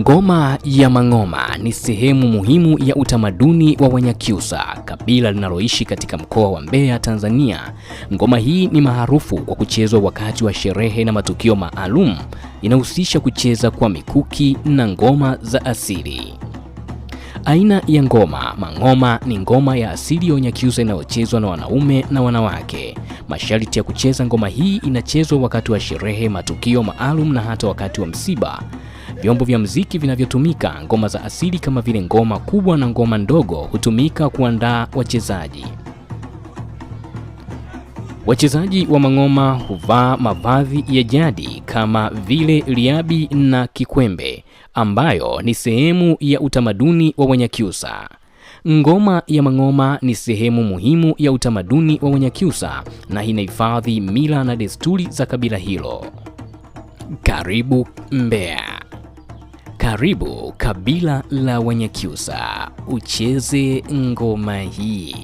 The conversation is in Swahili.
Ngoma ya Mang'oma ni sehemu muhimu ya utamaduni wa Wanyakyusa, kabila linaloishi katika mkoa wa Mbeya, Tanzania. Ngoma hii ni maarufu kwa kuchezwa wakati wa sherehe na matukio maalum. Inahusisha kucheza kwa mikuki na ngoma za asili. Aina ya ngoma Mang'oma ni ngoma ya asili ya Wanyakyusa inayochezwa na wanaume na wanawake. Masharti ya kucheza ngoma hii: inachezwa wakati wa sherehe, matukio maalum na hata wakati wa msiba. Vyombo vya muziki vinavyotumika: ngoma za asili kama vile ngoma kubwa na ngoma ndogo hutumika kuandaa wachezaji. Wachezaji wa Mang'oma huvaa mavazi ya jadi kama vile liabi na kikwembe, ambayo ni sehemu ya utamaduni wa Wanyakyusa. Ngoma ya Mang'oma ni sehemu muhimu ya utamaduni wa Wanyakyusa na inahifadhi mila na desturi za kabila hilo. Karibu Mbeya. Karibu kabila la Wanyakyusa, ucheze ngoma hii.